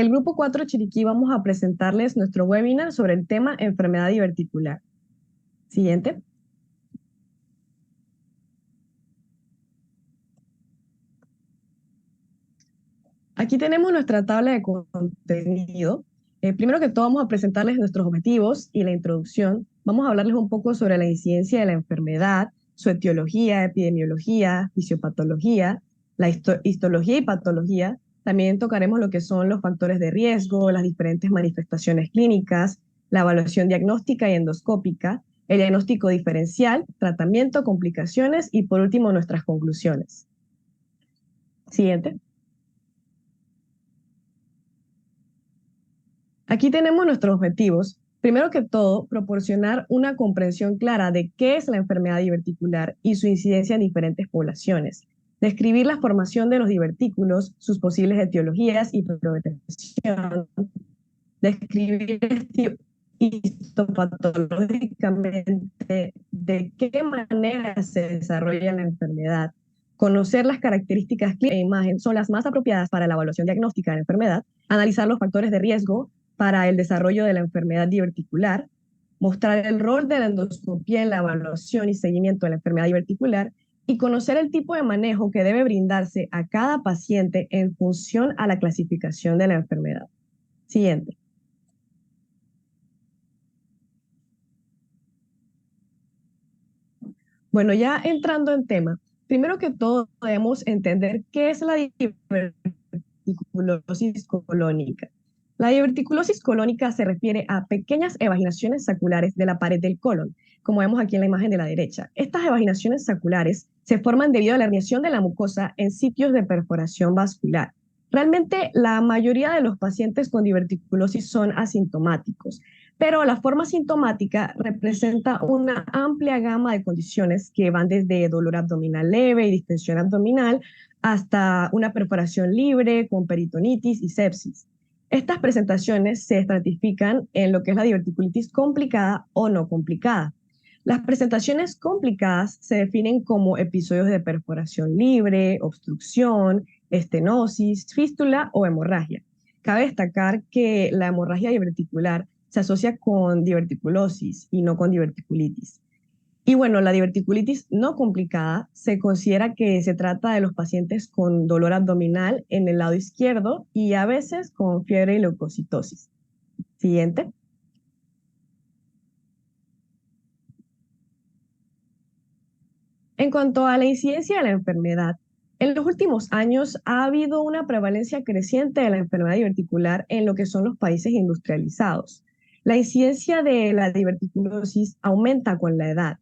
el Grupo 4 Chiriquí vamos a presentarles nuestro webinar sobre el tema enfermedad diverticular. Siguiente. Aquí tenemos nuestra tabla de contenido. Primero que todo vamos a presentarles nuestros objetivos y la introducción. Vamos a hablarles un poco sobre la incidencia de la enfermedad, su etiología, epidemiología, fisiopatología, la histología y patología. También tocaremos lo que son los factores de riesgo, las diferentes manifestaciones clínicas, la evaluación diagnóstica y endoscópica, el diagnóstico diferencial, tratamiento, complicaciones y por último nuestras conclusiones. Siguiente. Aquí tenemos nuestros objetivos. Primero que todo, proporcionar una comprensión clara de qué es la enfermedad diverticular y su incidencia en diferentes poblaciones. Describir la formación de los divertículos, sus posibles etiologías y progresión. Describir histopatológicamente de qué manera se desarrolla la enfermedad. Conocer las características clínicas e imagen son las más apropiadas para la evaluación diagnóstica de la enfermedad. Analizar los factores de riesgo para el desarrollo de la enfermedad diverticular, mostrar el rol de la endoscopía en la evaluación y seguimiento de la enfermedad diverticular y conocer el tipo de manejo que debe brindarse a cada paciente en función a la clasificación de la enfermedad. Siguiente. Bueno, ya entrando en tema, primero que todo debemos entender qué es la diverticulosis colónica. La diverticulosis colónica se refiere a pequeñas evaginaciones saculares de la pared del colon, como vemos aquí en la imagen de la derecha. Estas evaginaciones saculares se forman debido a la herniación de la mucosa en sitios de perforación vascular. Realmente la mayoría de los pacientes con diverticulosis son asintomáticos, pero la forma sintomática representa una amplia gama de condiciones que van desde dolor abdominal leve y distensión abdominal hasta una perforación libre con peritonitis y sepsis. Estas presentaciones se estratifican en lo que es la diverticulitis complicada o no complicada. Las presentaciones complicadas se definen como episodios de perforación libre, obstrucción, estenosis, fístula o hemorragia. Cabe destacar que la hemorragia diverticular se asocia con diverticulosis y no con diverticulitis. Y bueno, la diverticulitis no complicada se considera que se trata de los pacientes con dolor abdominal en el lado izquierdo y a veces con fiebre y leucocitosis. Siguiente. En cuanto a la incidencia de la enfermedad, en los últimos años ha habido una prevalencia creciente de la enfermedad diverticular en lo que son los países industrializados. La incidencia de la diverticulosis aumenta con la edad.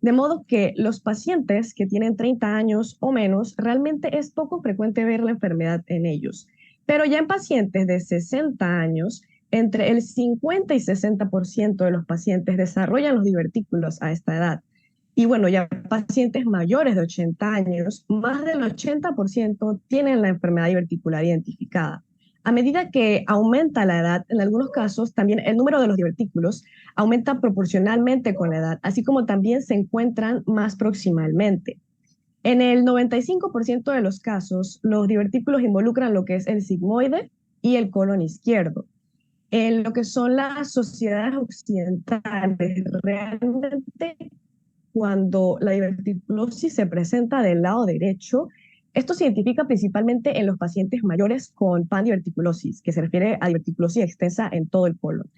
De modo que los pacientes que tienen 30 años o menos, realmente es poco frecuente ver la enfermedad en ellos. Pero ya en pacientes de 60 años, entre el 50 y 60% de los pacientes desarrollan los divertículos a esta edad. Y bueno, ya pacientes mayores de 80 años, más del 80% tienen la enfermedad diverticular identificada. A medida que aumenta la edad, en algunos casos también el número de los divertículos aumenta proporcionalmente con la edad, así como también se encuentran más proximalmente. En el 95% de los casos, los divertículos involucran lo que es el sigmoide y el colon izquierdo. En lo que son las sociedades occidentales, realmente cuando la diverticulosis se presenta del lado derecho, esto se identifica principalmente en los pacientes mayores con pandiverticulosis, que se refiere a diverticulosis extensa en todo el colon.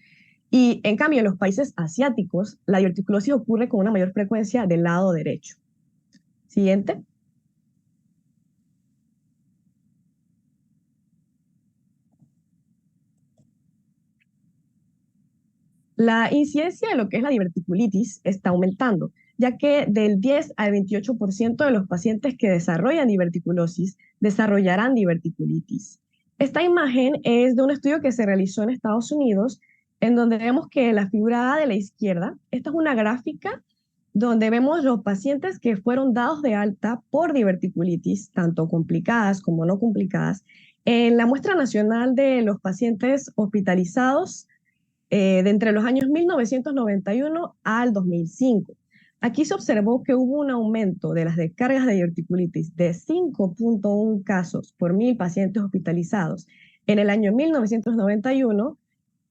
Y en cambio, en los países asiáticos, la diverticulosis ocurre con una mayor frecuencia del lado derecho. Siguiente. La incidencia de lo que es la diverticulitis está aumentando, ya que del 10 al 28% de los pacientes que desarrollan diverticulosis desarrollarán diverticulitis. Esta imagen es de un estudio que se realizó en Estados Unidos, en donde vemos que la figura A de la izquierda, esta es una gráfica donde vemos los pacientes que fueron dados de alta por diverticulitis, tanto complicadas como no complicadas, en la muestra nacional de los pacientes hospitalizados de entre los años 1991 al 2005. Aquí se observó que hubo un aumento de las descargas de diverticulitis de 5.1 casos por 1000 pacientes hospitalizados, en el año 1991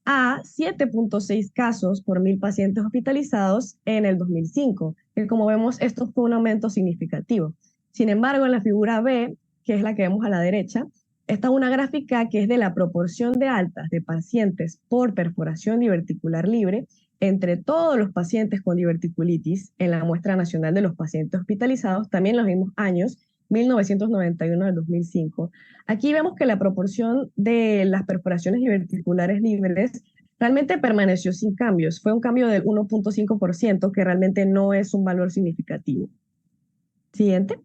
a 7,6 casos por 1.000 pacientes hospitalizados en el 2005, que como vemos esto fue un aumento significativo. Sin embargo, en la figura B, que es la que vemos a la derecha, está una gráfica que es de la proporción de altas de pacientes por perforación diverticular libre entre todos los pacientes con diverticulitis en la muestra nacional de los pacientes hospitalizados, también los mismos años, 1991 al 2005. Aquí vemos que la proporción de las perforaciones diverticulares libres realmente permaneció sin cambios. Fue un cambio del 1,5%, que realmente no es un valor significativo. Siguiente.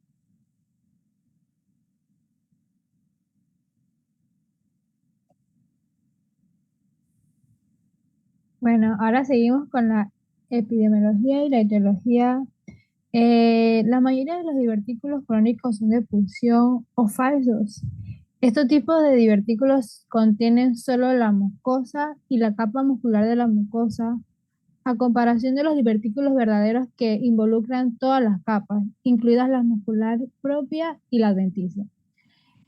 Bueno, ahora seguimos con la epidemiología y la etiología. La mayoría de los divertículos crónicos son de pulsión o falsos. Estos tipos de divertículos contienen solo la mucosa y la capa muscular de la mucosa, a comparación de los divertículos verdaderos que involucran todas las capas, incluidas la muscular propia y la adventicia.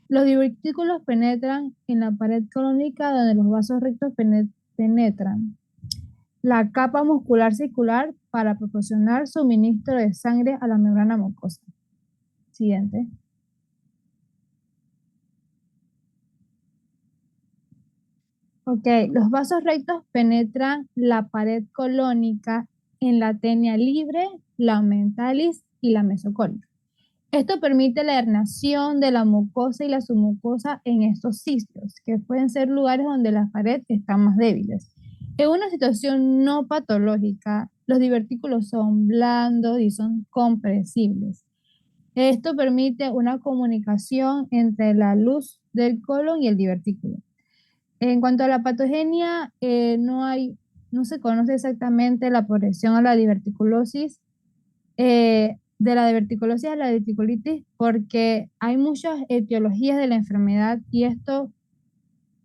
Los divertículos penetran en la pared colónica donde los vasos rectos penetran la capa muscular circular para proporcionar suministro de sangre a la membrana mucosa. Siguiente. Ok, los vasos rectos penetran la pared colónica en la tenia libre, la aumentalis y la mesocólica. Esto permite la herniación de la mucosa y la submucosa en estos sitios, que pueden ser lugares donde las paredes están más débiles. En una situación no patológica, los divertículos son blandos y son compresibles. Esto permite una comunicación entre la luz del colon y el divertículo. En cuanto a la patogenia, no se conoce exactamente la progresión a la diverticulosis, de la diverticulosis a la diverticulitis, porque hay muchas etiologías de la enfermedad y esto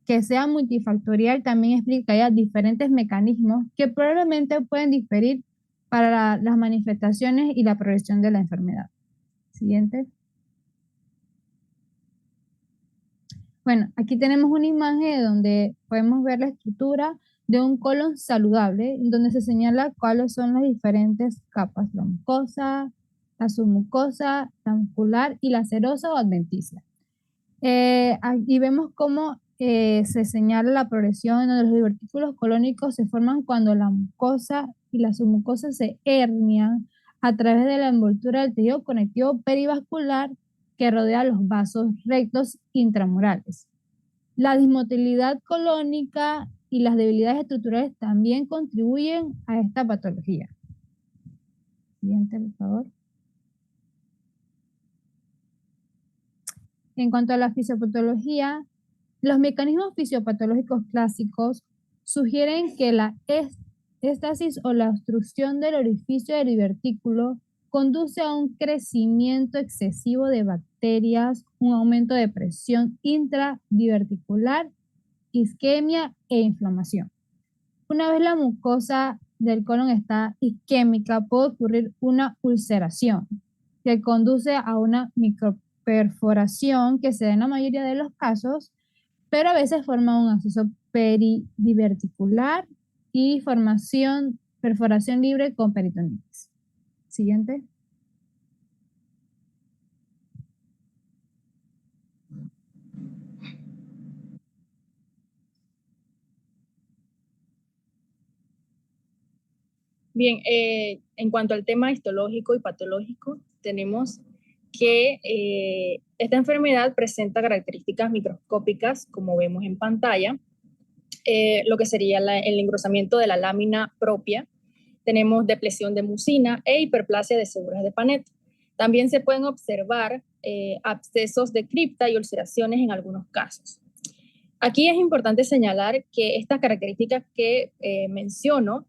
que sea multifactorial también explica que haya diferentes mecanismos que probablemente pueden diferir para las manifestaciones y la progresión de la enfermedad. Siguiente. Bueno, aquí tenemos una imagen donde podemos ver la estructura de un colon saludable, donde se señala cuáles son las diferentes capas, la mucosa, la submucosa, la muscular y la serosa o adventicia. Aquí vemos cómo se señala la progresión donde los divertículos colónicos se forman cuando la mucosa y la submucosa se hernian a través de la envoltura del tejido conectivo perivascular que rodea los vasos rectos intramurales. La dismotilidad colónica y las debilidades estructurales también contribuyen a esta patología. Siguiente, por favor. En cuanto a la fisiopatología, los mecanismos fisiopatológicos clásicos sugieren que la éstasis o la obstrucción del orificio del divertículo conduce a un crecimiento excesivo de bacterias, un aumento de presión intradiverticular, isquemia e inflamación. Una vez la mucosa del colon está isquémica, puede ocurrir una ulceración que conduce a una microperforación que se da en la mayoría de los casos, pero a veces forma un acceso peridiverticular y perforación libre con peritonitis. Siguiente. Bien, en cuanto al tema histológico y patológico, tenemos que esta enfermedad presenta características microscópicas, como vemos en pantalla, lo que sería el engrosamiento de la lámina propia. Tenemos depresión de mucina e hiperplasia de células de Panet. También se pueden observar abscesos de cripta y ulceraciones en algunos casos. Aquí es importante señalar que estas características que menciono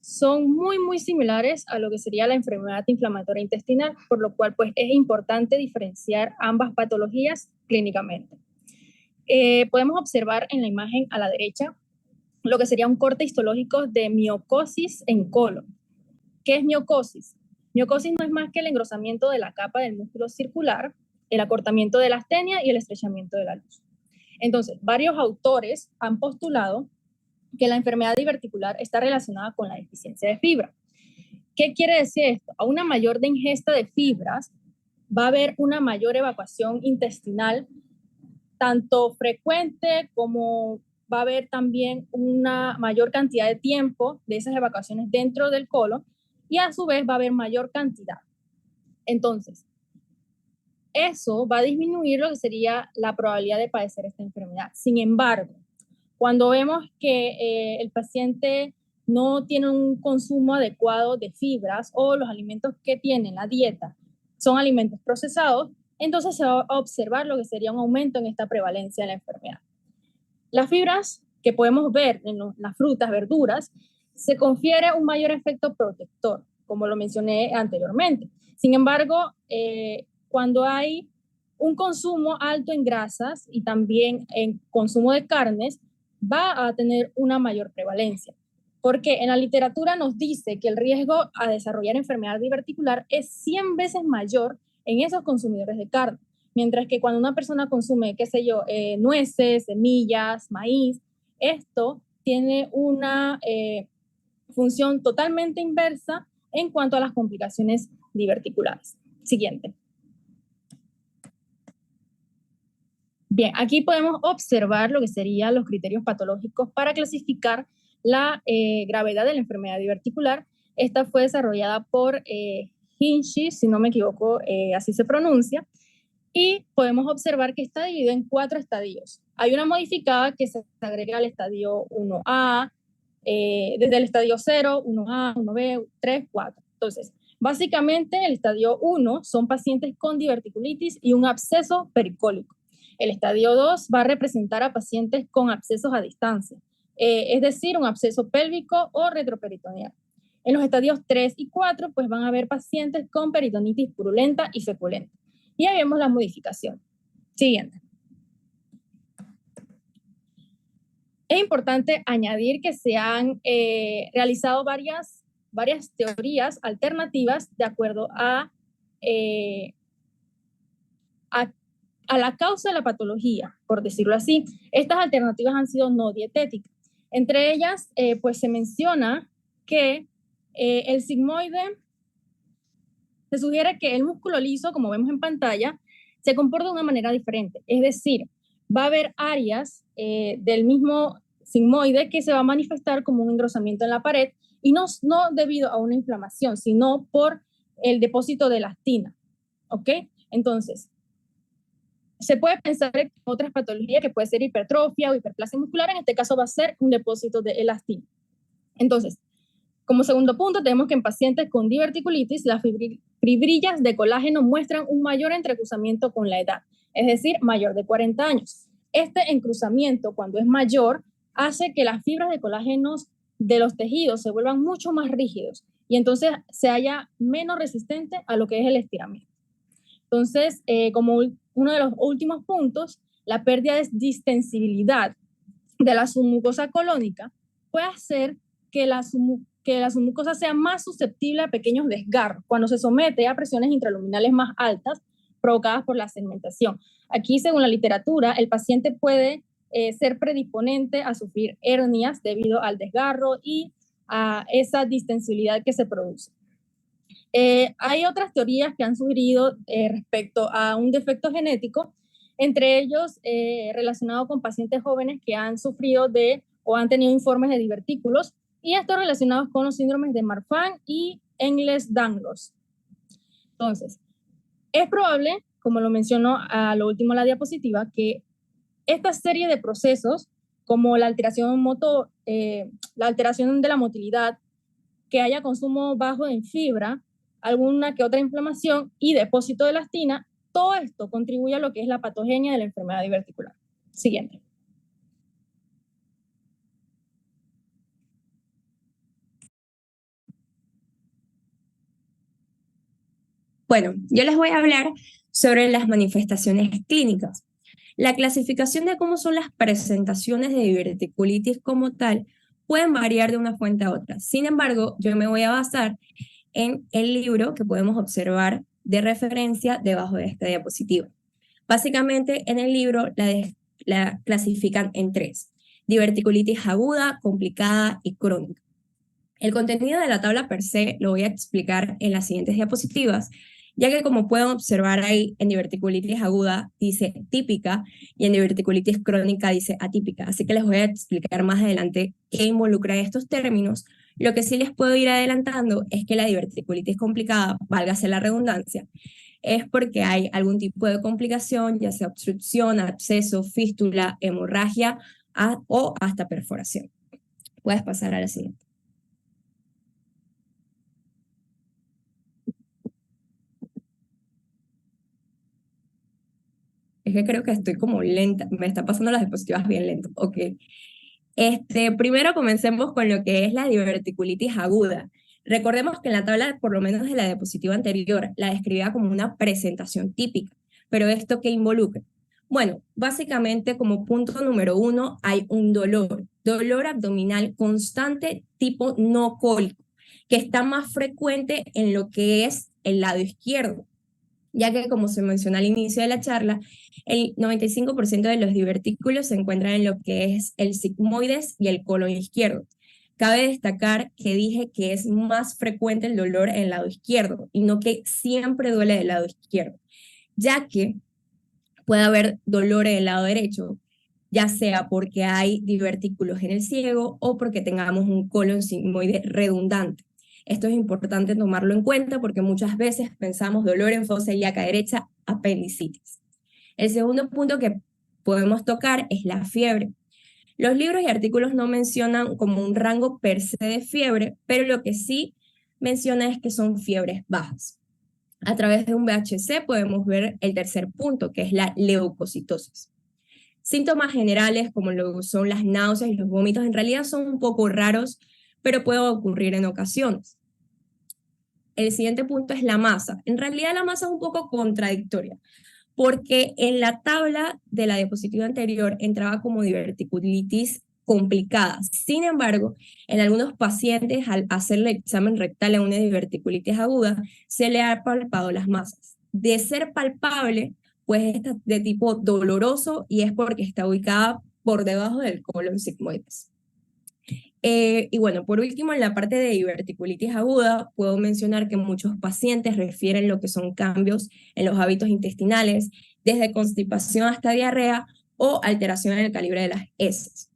son muy similares a lo que sería la enfermedad inflamatoria intestinal, por lo cual pues es importante diferenciar ambas patologías clínicamente. Podemos observar en la imagen a la derecha lo que sería un corte histológico de miocosis en colon. ¿Qué es miocosis? Miocosis no es más que el engrosamiento de la capa del músculo circular, el acortamiento de la astenia y el estrechamiento de la luz. Entonces, varios autores han postulado que la enfermedad diverticular está relacionada con la deficiencia de fibra. ¿Qué quiere decir esto? A una mayor de ingesta de fibras va a haber una mayor evacuación intestinal, tanto frecuente como va a haber también una mayor cantidad de tiempo de esas evacuaciones dentro del colon y a su vez va a haber mayor cantidad. Entonces, eso va a disminuir lo que sería la probabilidad de padecer esta enfermedad. Sin embargo, cuando vemos que el paciente no tiene un consumo adecuado de fibras o los alimentos que tiene en la dieta son alimentos procesados, entonces se va a observar lo que sería un aumento en esta prevalencia de la enfermedad. Las fibras que podemos ver en las frutas, verduras, se confiere un mayor efecto protector, como lo mencioné anteriormente. Sin embargo, cuando hay un consumo alto en grasas y también en consumo de carnes, va a tener una mayor prevalencia. Porque en la literatura nos dice que el riesgo a desarrollar enfermedad diverticular es 100 veces mayor en esos consumidores de carne. Mientras que cuando una persona consume, qué sé yo, nueces, semillas, maíz, esto tiene una función totalmente inversa en cuanto a las complicaciones diverticulares. Siguiente. Bien, aquí podemos observar lo que serían los criterios patológicos para clasificar la gravedad de la enfermedad diverticular. Esta fue desarrollada por Hinchey, si no me equivoco, así se pronuncia, y podemos observar que está dividido en 4 estadios. Hay una modificada que se agrega al estadio 1A, desde el estadio 0, 1A, 1B, 3, 4. Entonces, básicamente el estadio 1 son pacientes con diverticulitis y un absceso pericólico. El estadio 2 va a representar a pacientes con abscesos a distancia, es decir, un absceso pélvico o retroperitoneal. En los estadios 3 y 4, pues van a haber pacientes con peritonitis purulenta y feculenta. Y ahí vemos la modificación. Siguiente. Es importante añadir que se han realizado varias teorías alternativas de acuerdo a la causa de la patología, por decirlo así. Estas alternativas han sido no dietéticas. Entre ellas, pues se menciona que el sigmoide, se sugiere que el músculo liso, como vemos en pantalla, se comporta de una manera diferente. Es decir, va a haber áreas del mismo sigmoide que se va a manifestar como un engrosamiento en la pared y no debido a una inflamación, sino por el depósito de elastina. ¿Ok? Entonces, se puede pensar en otras patologías que puede ser hipertrofia o hiperplasia muscular. En este caso va a ser un depósito de elastina. Entonces, como segundo punto, tenemos que en pacientes con diverticulitis, las fibrillas de colágeno muestran un mayor entrecruzamiento con la edad, es decir, mayor de 40 años. Este encruzamiento, cuando es mayor, hace que las fibras de colágeno de los tejidos se vuelvan mucho más rígidos y entonces se haya menos resistente a lo que es el estiramiento. Entonces, como uno de los últimos puntos, la pérdida de distensibilidad de la submucosa colónica puede hacer que la submucosa sea más susceptible a pequeños desgarros cuando se somete a presiones intraluminales más altas provocadas por la segmentación. Aquí, según la literatura, el paciente puede ser predisponente a sufrir hernias debido al desgarro y a esa distensibilidad que se produce. Hay otras teorías que han sugerido respecto a un defecto genético, entre ellos relacionado con pacientes jóvenes que han sufrido o han tenido informes de divertículos, y estos relacionados con los síndromes de Marfan y Engels-Danlos. Entonces, es probable, como lo mencionó a lo último en la diapositiva, que esta serie de procesos, como la alteración de la motilidad, que haya consumo bajo en fibra, alguna que otra inflamación y depósito de elastina, todo esto contribuye a lo que es la patogenia de la enfermedad diverticular. Siguiente. Bueno, yo les voy a hablar sobre las manifestaciones clínicas. La clasificación de cómo son las presentaciones de diverticulitis como tal pueden variar de una fuente a otra. Sin embargo, yo me voy a basar en el libro que podemos observar de referencia debajo de esta diapositiva. Básicamente, en el libro, la clasifican en tres: diverticulitis aguda, complicada y crónica. El contenido de la tabla per se lo voy a explicar en las siguientes diapositivas, ya que como pueden observar ahí, en diverticulitis aguda dice típica y en diverticulitis crónica dice atípica. Así que les voy a explicar más adelante qué involucra estos términos. Lo que sí les puedo ir adelantando es que la diverticulitis complicada, válgase la redundancia, es porque hay algún tipo de complicación, ya sea obstrucción, absceso, fístula, hemorragia o hasta perforación. Puedes pasar a la siguiente. Es que creo que estoy como lenta, me están pasando las diapositivas bien lento. Ok. Primero comencemos con lo que es la diverticulitis aguda. Recordemos que en la tabla, por lo menos de la diapositiva anterior, la describía como una presentación típica. Pero ¿esto qué involucra? Bueno, básicamente como punto número 1 hay un dolor abdominal constante tipo no cólico, que está más frecuente en lo que es el lado izquierdo, ya que como se mencionó al inicio de la charla, el 95% de los divertículos se encuentran en lo que es el sigmoides y el colon izquierdo. Cabe destacar que dije que es más frecuente el dolor en el lado izquierdo y no que siempre duele del lado izquierdo, ya que puede haber dolor en el lado derecho, ya sea porque hay divertículos en el ciego o porque tengamos un colon sigmoide redundante. Esto es importante tomarlo en cuenta porque muchas veces pensamos dolor en fosa ilíaca derecha, apendicitis. El segundo punto que podemos tocar es la fiebre. Los libros y artículos no mencionan como un rango per se de fiebre, pero lo que sí menciona es que son fiebres bajas. A través de un VHC podemos ver el tercer punto, que es la leucocitosis. Síntomas generales como lo son las náuseas y los vómitos en realidad son un poco raros, pero puede ocurrir en ocasiones. El siguiente punto es la masa. En realidad la masa es un poco contradictoria, porque en la tabla de la diapositiva anterior entraba como diverticulitis complicada. Sin embargo, en algunos pacientes al hacerle examen rectal a una diverticulitis aguda, se le ha palpado las masas. De ser palpable, pues es de tipo doloroso y es porque está ubicada por debajo del colon sigmoides. Y bueno, por último, en la parte de diverticulitis aguda, puedo mencionar que muchos pacientes refieren lo que son cambios en los hábitos intestinales, desde constipación hasta diarrea o alteración en el calibre de las heces.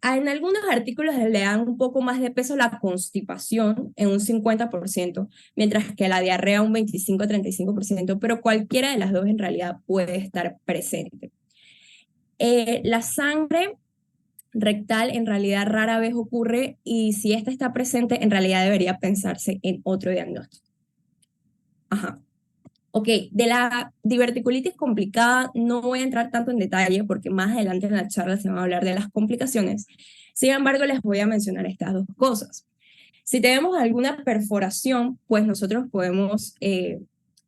En algunos artículos le dan un poco más de peso la constipación en un 50%, mientras que la diarrea un 25-35%, pero cualquiera de las dos en realidad puede estar presente. La sangre rectal en realidad rara vez ocurre y si esta está presente, en realidad debería pensarse en otro diagnóstico. Ajá. Ok, de la diverticulitis complicada no voy a entrar tanto en detalle porque más adelante en la charla se va a hablar de las complicaciones. Sin embargo, les voy a mencionar estas dos cosas. Si tenemos alguna perforación, pues nosotros podemos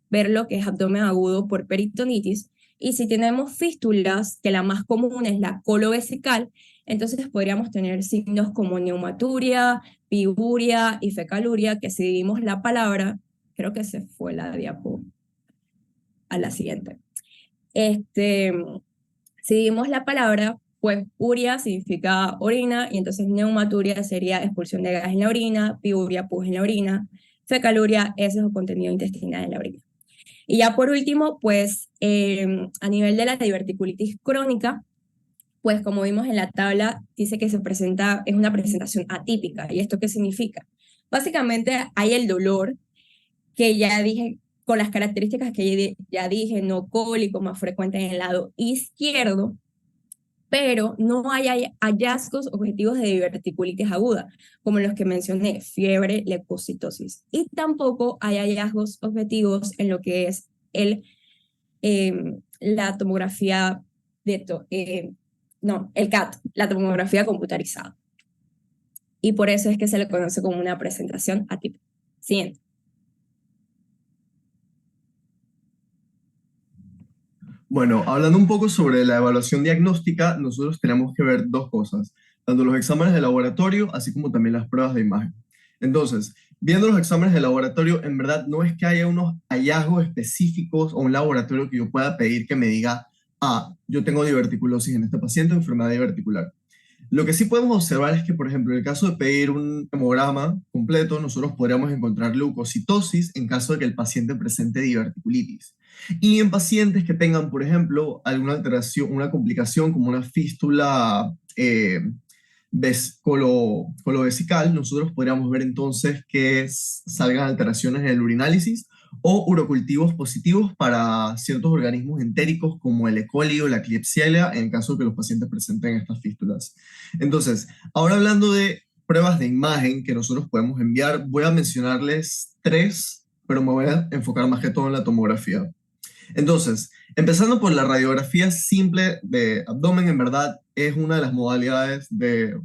ver lo que es abdomen agudo por peritonitis. Y si tenemos fístulas, que la más común es la colovesical, entonces podríamos tener signos como neumaturia, piguria y fecaluria, que si dividimos la palabra, creo que se fue la diapo a la siguiente. Si dividimos la palabra, pues uria significa orina, y entonces neumaturia sería expulsión de gas en la orina, piguria, pus en la orina, fecaluria, ese es el contenido intestinal en la orina. Y ya por último, pues a nivel de la diverticulitis crónica, pues como vimos en la tabla, dice que es una presentación atípica. ¿Y esto qué significa? Básicamente hay el dolor, que ya dije, con las características que ya dije, no cólico, más frecuente en el lado izquierdo, pero no hay hallazgos objetivos de diverticulitis aguda, como los que mencioné, fiebre, leucocitosis. Y tampoco hay hallazgos objetivos en lo que es la tomografía el CAT, la tomografía computarizada. Y por eso es que se le conoce como una presentación atípica. Siguiente. Bueno, hablando un poco sobre la evaluación diagnóstica, nosotros tenemos que ver dos cosas, tanto los exámenes de laboratorio, así como también las pruebas de imagen. Entonces, viendo los exámenes de laboratorio, en verdad no es que haya unos hallazgos específicos o un laboratorio que yo pueda pedir que me diga, yo tengo diverticulosis en este paciente, enfermedad diverticular. Lo que sí podemos observar es que, por ejemplo, en el caso de pedir un hemograma completo, nosotros podríamos encontrar leucocitosis en caso de que el paciente presente diverticulitis. Y en pacientes que tengan, por ejemplo, alguna alteración, una complicación como una fístula colovesical, nosotros podríamos ver entonces que salgan alteraciones en el urinálisis o urocultivos positivos para ciertos organismos entéricos como el E. coli o la Klebsiella en caso de que los pacientes presenten estas fístulas. Entonces, ahora hablando de pruebas de imagen que nosotros podemos enviar, voy a mencionarles tres, pero me voy a enfocar más que todo en la tomografía. Entonces, empezando por la radiografía simple de abdomen, en verdad es una de las modalidades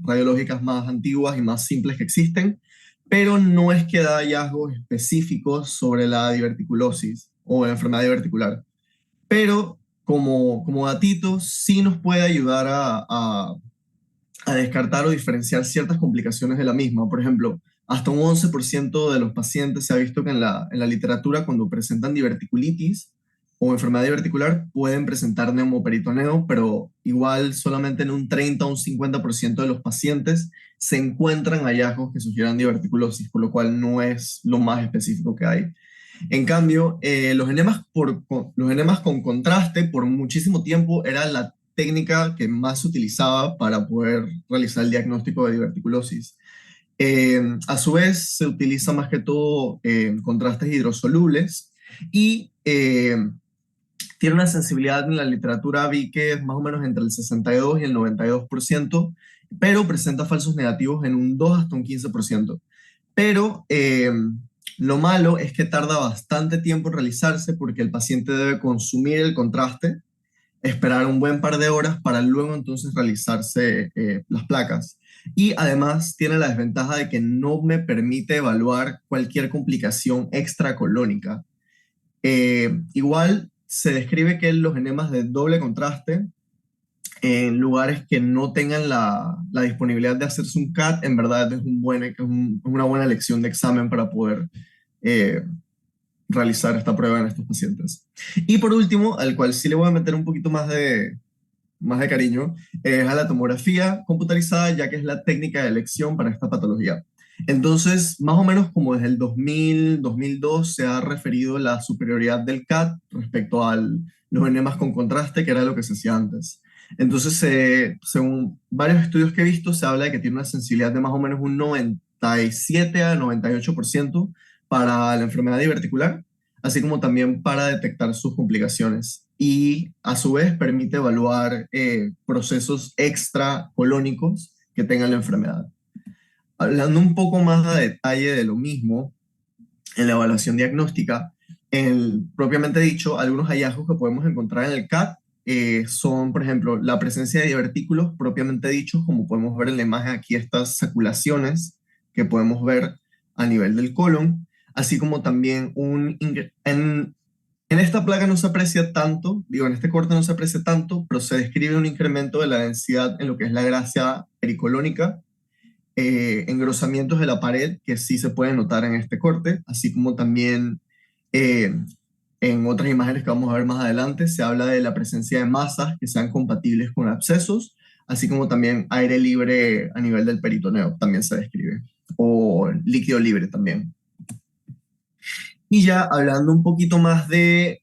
radiológicas más antiguas y más simples que existen, pero no es que da hallazgos específicos sobre la diverticulosis o la enfermedad diverticular. Pero como datito, sí nos puede ayudar a descartar o diferenciar ciertas complicaciones de la misma. Por ejemplo, hasta un 11% de los pacientes se ha visto que en la literatura cuando presentan diverticulitis o enfermedad diverticular pueden presentar neumoperitoneo, pero igual solamente en un 30 o un 50% de los pacientes se encuentran hallazgos que sugieran diverticulosis, por lo cual no es lo más específico que hay. En cambio, los enemas con contraste por muchísimo tiempo era la técnica que más se utilizaba para poder realizar el diagnóstico de diverticulosis. A su vez, se utiliza más que todo contrastes hidrosolubles y tiene una sensibilidad en la literatura, vi que es más o menos entre el 62 y el 92%, pero presenta falsos negativos en un 2 hasta un 15%. Pero lo malo es que tarda bastante tiempo en realizarse porque el paciente debe consumir el contraste, esperar un buen par de horas para luego entonces realizarse las placas. Y además tiene la desventaja de que no me permite evaluar cualquier complicación extracolónica. Igual se describe que los enemas de doble contraste en lugares que no tengan la disponibilidad de hacerse un CAT, en verdad es una buena elección de examen para poder realizar esta prueba en estos pacientes. Y por último, al cual sí le voy a meter un poquito más de cariño, es a la tomografía computarizada, ya que es la técnica de elección para esta patología. Entonces, más o menos como desde el 2000, 2002 se ha referido la superioridad del CAT respecto a los enemas con contraste, que era lo que se hacía antes. Entonces, según varios estudios que he visto, se habla de que tiene una sensibilidad de más o menos un 97 a 98% para la enfermedad diverticular, así como también para detectar sus complicaciones. Y a su vez permite evaluar procesos extracolónicos que tengan la enfermedad. Hablando un poco más a detalle de lo mismo, en la evaluación diagnóstica, propiamente dicho, algunos hallazgos que podemos encontrar en el CAT son, por ejemplo, la presencia de divertículos propiamente dichos, como podemos ver en la imagen aquí, estas saculaciones que podemos ver a nivel del colon, así como también en esta placa no se aprecia tanto, en este corte no se aprecia tanto, pero se describe un incremento de la densidad en lo que es la grasa pericolónica, engrosamientos de la pared que sí se pueden notar en este corte, así como también en otras imágenes que vamos a ver más adelante se habla de la presencia de masas que sean compatibles con abscesos, así como también aire libre a nivel del peritoneo, también se describe, o líquido libre también. Y ya hablando un poquito más de,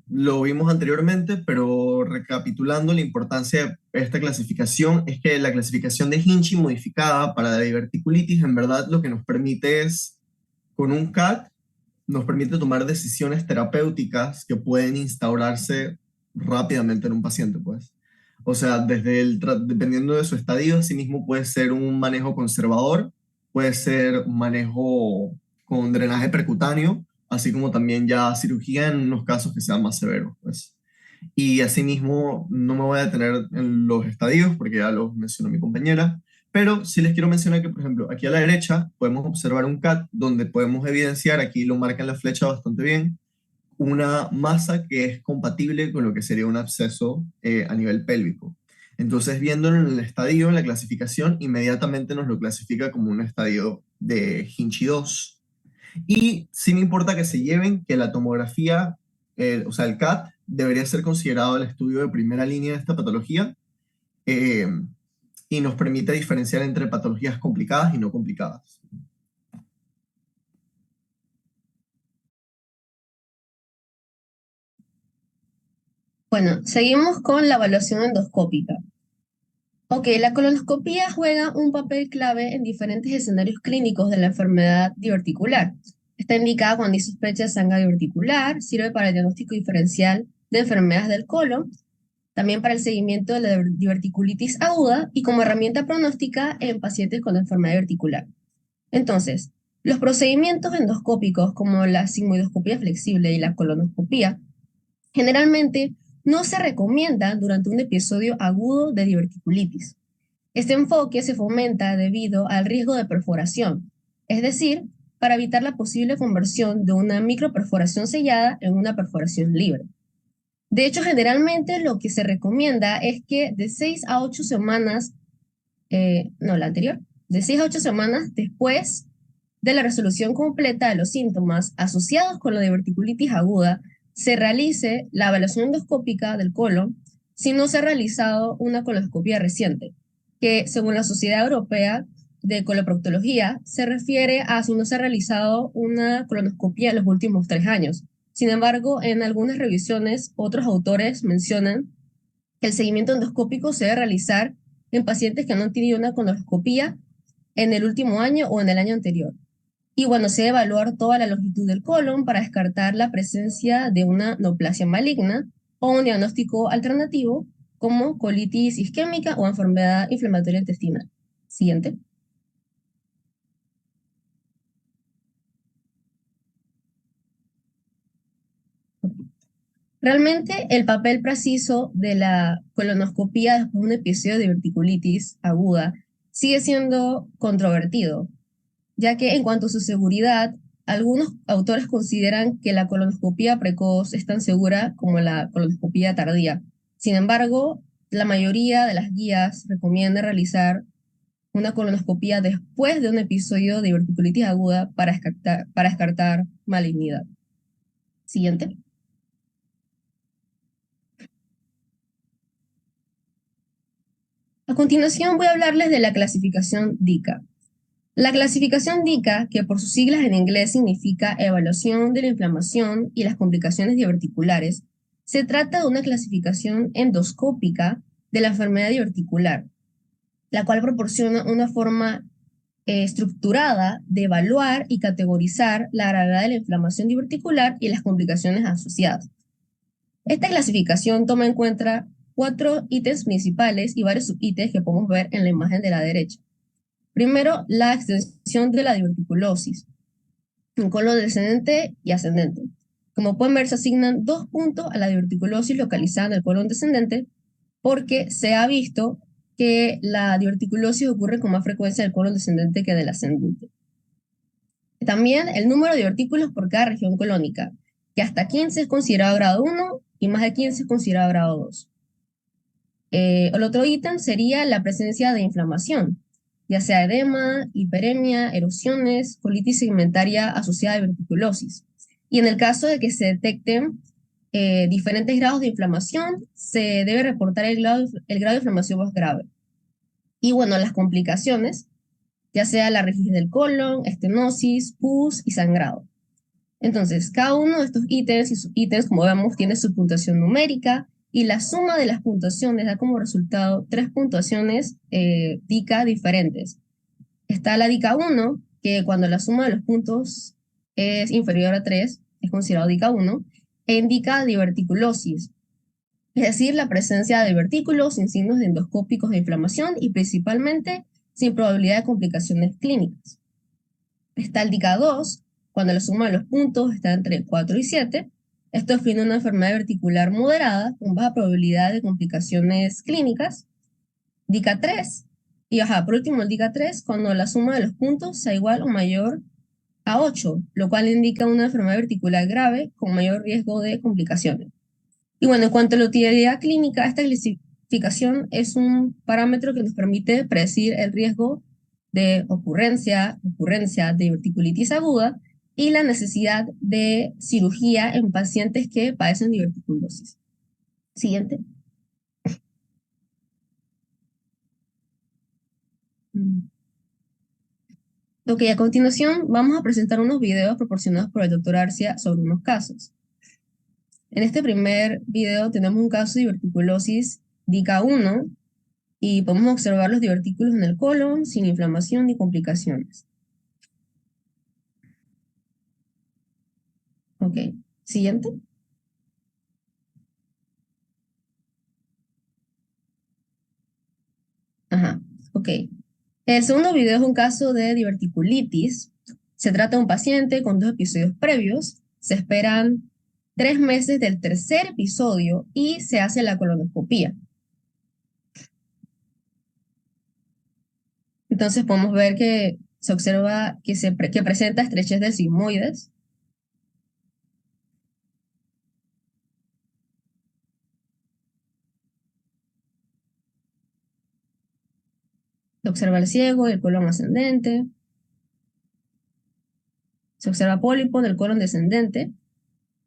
lo vimos anteriormente, pero recapitulando la importancia de esta clasificación, es que la clasificación de Hinchey modificada para la diverticulitis, en verdad lo que nos permite es, con un CAT, nos permite tomar decisiones terapéuticas que pueden instaurarse rápidamente en un paciente, pues. O sea, dependiendo de su estadio, asimismo puede ser un manejo conservador, puede ser un manejo con drenaje percutáneo, así como también ya cirugía en unos casos que sean más severos, pues. Y asimismo, no me voy a detener en los estadios, porque ya los mencionó mi compañera, pero sí les quiero mencionar que, por ejemplo, aquí a la derecha podemos observar un CAT donde podemos evidenciar, aquí lo marca en la flecha bastante bien, una masa que es compatible con lo que sería un absceso a nivel pélvico. Entonces, viéndolo en el estadio, en la clasificación, inmediatamente nos lo clasifica como un estadio de Hinchey 2. Y sí me importa que se lleven que la tomografía, o sea, el CAT, debería ser considerado el estudio de primera línea de esta patología, eh, y nos permite diferenciar entre patologías complicadas y no complicadas. Bueno, seguimos con la evaluación endoscópica. Ok, la colonoscopia juega un papel clave en diferentes escenarios clínicos de la enfermedad diverticular. Está indicada cuando hay sospecha de sangrado diverticular, sirve para el diagnóstico diferencial de enfermedades del colon, también para el seguimiento de la diverticulitis aguda y como herramienta pronóstica en pacientes con enfermedad diverticular. Entonces, los procedimientos endoscópicos como la sigmoidoscopía flexible y la colonoscopía generalmente no se recomiendan durante un episodio agudo de diverticulitis. Este enfoque se fomenta debido al riesgo de perforación, es decir, para evitar la posible conversión de una microperforación sellada en una perforación libre. De hecho, generalmente lo que se recomienda es que de 6 a 8 semanas, de 6 a 8 semanas después de la resolución completa de los síntomas asociados con la diverticulitis aguda, se realice la evaluación endoscópica del colon si no se ha realizado una colonoscopia reciente, que según la Sociedad Europea de Coloproctología se refiere a si no se ha realizado una colonoscopia en los últimos 3 años. Sin embargo, en algunas revisiones, otros autores mencionan que el seguimiento endoscópico se debe realizar en pacientes que no han tenido una colonoscopia en el último año o en el año anterior. Y bueno, se debe evaluar toda la longitud del colon para descartar la presencia de una neoplasia maligna o un diagnóstico alternativo como colitis isquémica o enfermedad inflamatoria intestinal. Siguiente. Realmente el papel preciso de la colonoscopia después de un episodio de diverticulitis aguda sigue siendo controvertido, ya que en cuanto a su seguridad, algunos autores consideran que la colonoscopia precoz es tan segura como la colonoscopia tardía. Sin embargo, la mayoría de las guías recomienda realizar una colonoscopia después de un episodio de diverticulitis aguda para descartar malignidad. Siguiente. A continuación voy a hablarles de la clasificación DICA. La clasificación DICA, que por sus siglas en inglés significa Evaluación de la Inflamación y las Complicaciones Diverticulares, se trata de una clasificación endoscópica de la enfermedad diverticular, la cual proporciona una forma estructurada de evaluar y categorizar la gravedad de la inflamación diverticular y las complicaciones asociadas. Esta clasificación toma en cuenta 4 ítems principales y varios subítems que podemos ver en la imagen de la derecha. Primero, la extensión de la diverticulosis, en colon descendente y ascendente. Como pueden ver, se asignan 2 puntos a la diverticulosis localizada en el colon descendente porque se ha visto que la diverticulosis ocurre con más frecuencia en el colon descendente que del ascendente. También el número de divertículos por cada región colónica, que hasta 15 es considerado grado 1 y más de 15 es considerado grado 2. El otro ítem sería la presencia de inflamación, ya sea edema, hiperemia, erosiones, colitis segmentaria asociada a diverticulosis. Y en el caso de que se detecten diferentes grados de inflamación, se debe reportar el grado de inflamación más grave. Y bueno, las complicaciones, ya sea la rigidez del colon, estenosis, pus y sangrado. Entonces, cada uno de estos ítems y subítems, como vemos, tiene su puntuación numérica y la suma de las puntuaciones da como resultado 3 puntuaciones DICA diferentes. Está la DICA 1, que cuando la suma de los puntos es inferior a 3, es considerado DICA 1, e indica diverticulosis, es decir, la presencia de divertículos sin signos endoscópicos de inflamación y principalmente sin probabilidad de complicaciones clínicas. Está el DICA 2, cuando la suma de los puntos está entre 4 y 7. Esto define una enfermedad diverticular moderada con baja probabilidad de complicaciones clínicas. DICA 3, y por último el DICA 3, cuando la suma de los puntos sea igual o mayor a 8, lo cual indica una enfermedad verticular grave con mayor riesgo de complicaciones. Y bueno, en cuanto a la utilidad clínica, esta clasificación es un parámetro que nos permite predecir el riesgo de ocurrencia de diverticulitis aguda y la necesidad de cirugía en pacientes que padecen diverticulosis. Siguiente. Ok, a continuación vamos a presentar unos videos proporcionados por el doctor Arcia sobre unos casos. En este primer video tenemos un caso de diverticulosis DICA 1 y podemos observar los divertículos en el colon sin inflamación ni complicaciones. Ok, siguiente. Ajá, ok. El segundo video es un caso de diverticulitis. Se trata de un paciente con 2 episodios previos. Se esperan 3 meses del tercer episodio y se hace la colonoscopía. Entonces podemos ver que se observa que presenta estrechez del sigmoides. Se observa el ciego y el colon ascendente. Se observa pólipo del colon descendente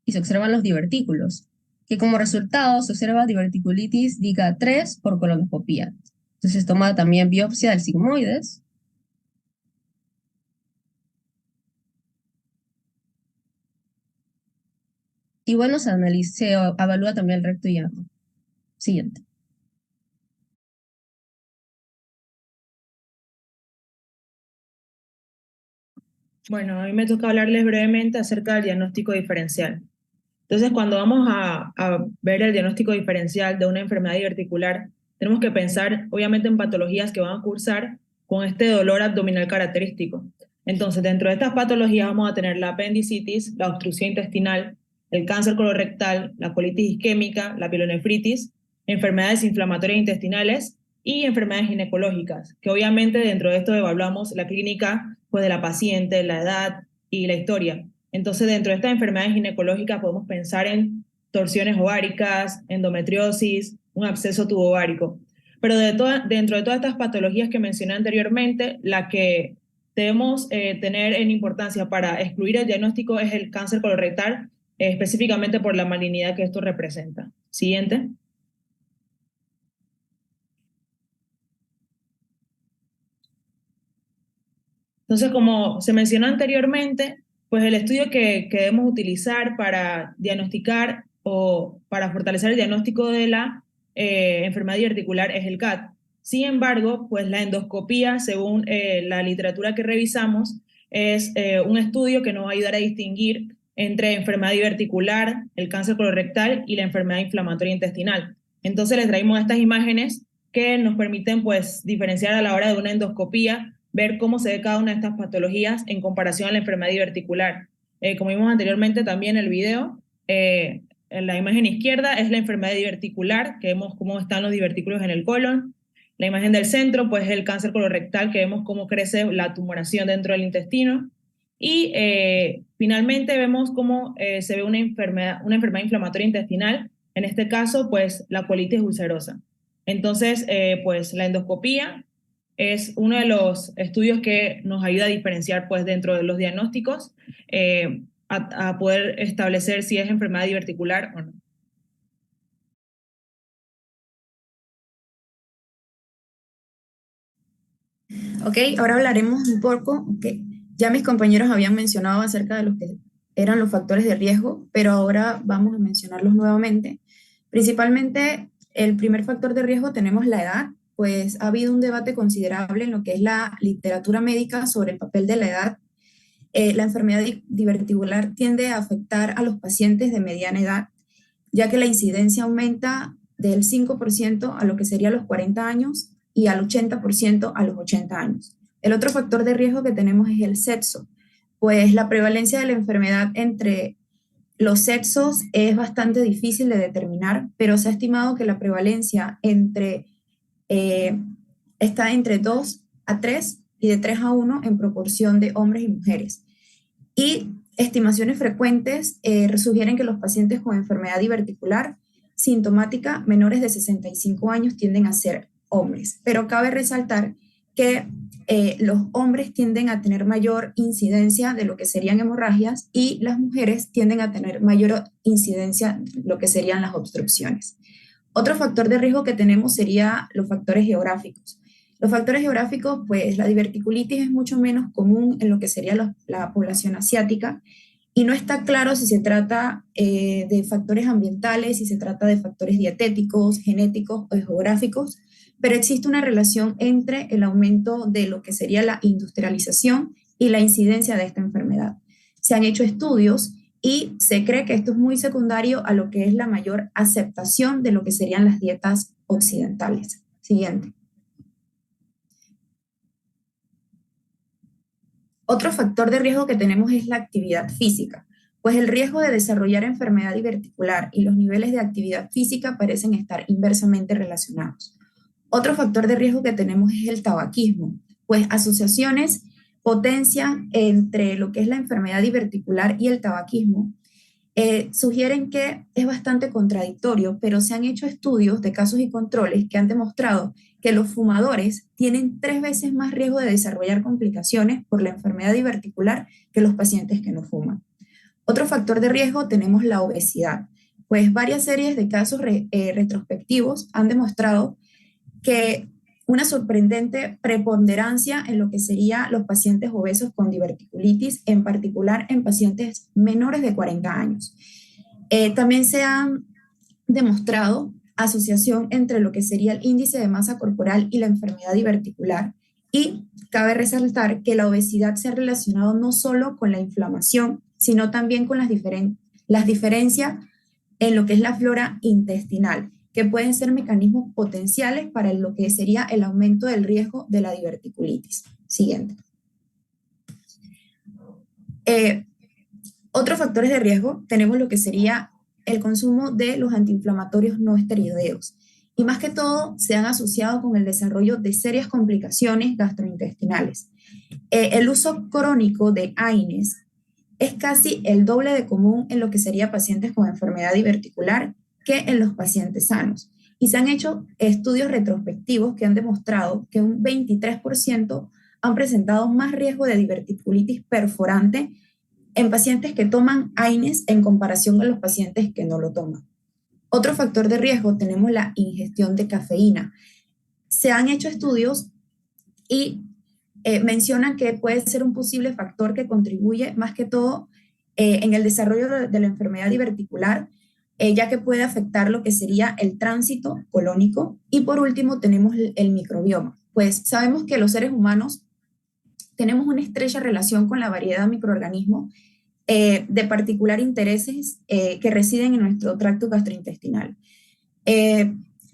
y se observan los divertículos, que como resultado se observa diverticulitis DICA 3 por colonoscopía. Entonces se toma también biopsia del sigmoides. Y bueno, se evalúa también el recto y ano. Siguiente. Bueno, a mí me toca hablarles brevemente acerca del diagnóstico diferencial. Entonces, cuando vamos a ver el diagnóstico diferencial de una enfermedad diverticular, tenemos que pensar, obviamente, en patologías que van a cursar con este dolor abdominal característico. Entonces, dentro de estas patologías vamos a tener la apendicitis, la obstrucción intestinal, el cáncer colorectal, la colitis isquémica, la pielonefritis, enfermedades inflamatorias intestinales y enfermedades ginecológicas, que obviamente dentro de esto evaluamos la clínica pues, de la paciente, la edad y la historia. Entonces, dentro de estas enfermedades ginecológicas podemos pensar en torsiones ováricas, endometriosis, un absceso tubovárico. Pero dentro de todas estas patologías que mencioné anteriormente, la que debemos tener en importancia para excluir el diagnóstico es el cáncer colorectal, específicamente por la malignidad que esto representa. Siguiente. Entonces, como se mencionó anteriormente, pues el estudio que debemos utilizar para diagnosticar o para fortalecer el diagnóstico de la enfermedad diverticular es el CAT. Sin embargo, pues la endoscopía, según la literatura que revisamos, es un estudio que nos va a ayudar a distinguir entre enfermedad diverticular, el cáncer colorectal y la enfermedad inflamatoria intestinal. Entonces les traemos estas imágenes que nos permiten pues diferenciar a la hora de una endoscopía, ver cómo se ve cada una de estas patologías en comparación a la enfermedad diverticular. Como vimos anteriormente también en el video, en la imagen izquierda es la enfermedad diverticular, que vemos cómo están los divertículos en el colon. La imagen del centro, pues es el cáncer colorectal, que vemos cómo crece la tumoración dentro del intestino. Y finalmente vemos cómo se ve una enfermedad inflamatoria intestinal, en este caso, pues la colitis ulcerosa. Entonces, pues la endoscopía es uno de los estudios que nos ayuda a diferenciar pues, dentro de los diagnósticos a poder establecer si es enfermedad diverticular o no. Ok, ahora hablaremos un poco, ya mis compañeros habían mencionado acerca de los que eran los factores de riesgo, pero ahora vamos a mencionarlos nuevamente. Principalmente, el primer factor de riesgo tenemos la edad, pues ha habido un debate considerable en lo que es la literatura médica sobre el papel de la edad. La enfermedad diverticular tiende a afectar a los pacientes de mediana edad, ya que la incidencia aumenta del 5% a lo que sería los 40 años y al 80% a los 80 años. El otro factor de riesgo que tenemos es el sexo, pues la prevalencia de la enfermedad entre los sexos es bastante difícil de determinar, pero se ha estimado que la prevalencia está entre 2 a 3 y de 3 a 1 en proporción de hombres y mujeres. Y estimaciones frecuentes sugieren que los pacientes con enfermedad diverticular sintomática menores de 65 años tienden a ser hombres, pero cabe resaltar que los hombres tienden a tener mayor incidencia de lo que serían hemorragias y las mujeres tienden a tener mayor incidencia de lo que serían las obstrucciones. Otro factor de riesgo que tenemos sería los factores geográficos. Los factores geográficos, pues la diverticulitis es mucho menos común en lo que sería la población asiática y no está claro si se trata de factores ambientales, si se trata de factores dietéticos, genéticos o geográficos, pero existe una relación entre el aumento de lo que sería la industrialización y la incidencia de esta enfermedad. Se han hecho estudios y se cree que esto es muy secundario a lo que es la mayor aceptación de lo que serían las dietas occidentales. Siguiente. Otro factor de riesgo que tenemos es la actividad física, pues el riesgo de desarrollar enfermedad diverticular y los niveles de actividad física parecen estar inversamente relacionados. Otro factor de riesgo que tenemos es el tabaquismo, pues asociaciones potencian entre lo que es la enfermedad diverticular y el tabaquismo. Sugieren que es bastante contradictorio, pero se han hecho estudios de casos y controles que han demostrado que los fumadores tienen 3 veces más riesgo de desarrollar complicaciones por la enfermedad diverticular que los pacientes que no fuman. Otro factor de riesgo tenemos la obesidad, pues varias series de casos retrospectivos han demostrado que una sorprendente preponderancia en lo que serían los pacientes obesos con diverticulitis, en particular en pacientes menores de 40 años. También se han demostrado asociación entre lo que sería el índice de masa corporal y la enfermedad diverticular. Y cabe resaltar que la obesidad se ha relacionado no solo con la inflamación, sino también con las diferencias en lo que es la flora intestinal, que pueden ser mecanismos potenciales para lo que sería el aumento del riesgo de la diverticulitis. Siguiente. Otros factores de riesgo tenemos lo que sería el consumo de los antiinflamatorios no esteroideos y más que todo se han asociado con el desarrollo de serias complicaciones gastrointestinales. El uso crónico de AINES es casi el doble de común en lo que sería pacientes con enfermedad diverticular que en los pacientes sanos. Y se han hecho estudios retrospectivos que han demostrado que un 23% han presentado más riesgo de diverticulitis perforante en pacientes que toman AINES en comparación con los pacientes que no lo toman. Otro factor de riesgo tenemos la ingestión de cafeína. Se han hecho estudios y mencionan que puede ser un posible factor que contribuye más que todo en el desarrollo de la enfermedad diverticular, ya que puede afectar lo que sería el tránsito colónico. Y por último tenemos el microbioma. Pues sabemos que los seres humanos tenemos una estrecha relación con la variedad de microorganismos de particular intereses que residen en nuestro tracto gastrointestinal.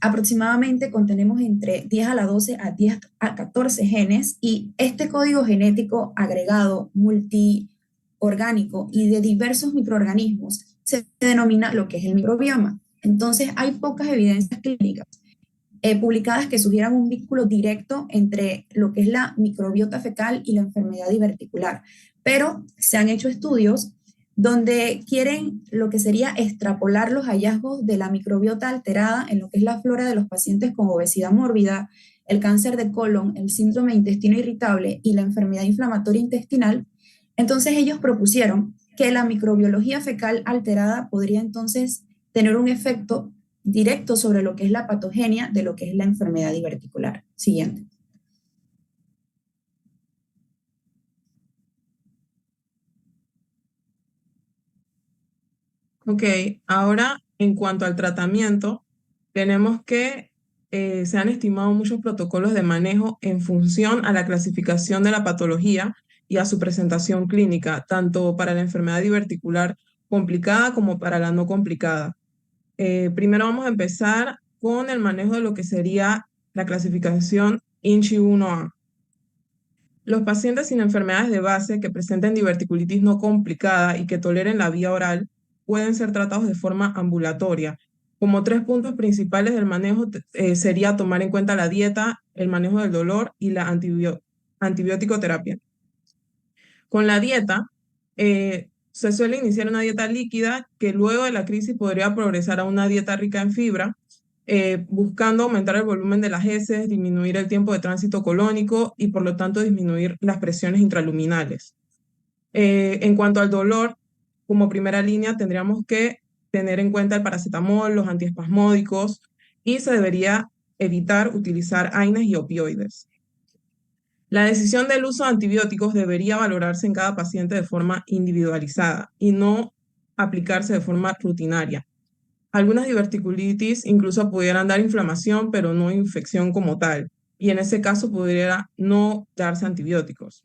Aproximadamente contenemos entre 10 a la 12 a 10 a 14 genes y este código genético agregado multiorgánico y de diversos microorganismos se denomina lo que es el microbioma. Entonces hay pocas evidencias clínicas publicadas que sugieran un vínculo directo entre lo que es la microbiota fecal y la enfermedad diverticular, pero se han hecho estudios donde quieren lo que sería extrapolar los hallazgos de la microbiota alterada en lo que es la flora de los pacientes con obesidad mórbida, el cáncer de colon, el síndrome de intestino irritable y la enfermedad inflamatoria intestinal. Entonces ellos propusieron que la microbiología fecal alterada podría entonces tener un efecto directo sobre lo que es la patogenia de lo que es la enfermedad diverticular. Siguiente. Ok, ahora en cuanto al tratamiento, tenemos que se han estimado muchos protocolos de manejo en función a la clasificación de la patología y a su presentación clínica, tanto para la enfermedad diverticular complicada como para la no complicada. Primero vamos a empezar con el manejo de lo que sería la clasificación INCHI 1A. Los pacientes sin enfermedades de base que presenten diverticulitis no complicada y que toleren la vía oral pueden ser tratados de forma ambulatoria. Como 3 puntos principales del manejo sería tomar en cuenta la dieta, el manejo del dolor y la antibiótico terapia. Con la dieta, se suele iniciar una dieta líquida que luego de la crisis podría progresar a una dieta rica en fibra buscando aumentar el volumen de las heces, disminuir el tiempo de tránsito colónico y por lo tanto disminuir las presiones intraluminales. En cuanto al dolor, como primera línea tendríamos que tener en cuenta el paracetamol, los antiespasmódicos y se debería evitar utilizar AINES y opioides. La decisión del uso de antibióticos debería valorarse en cada paciente de forma individualizada y no aplicarse de forma rutinaria. Algunas diverticulitis incluso pudieran dar inflamación, pero no infección como tal, y en ese caso pudiera no darse antibióticos.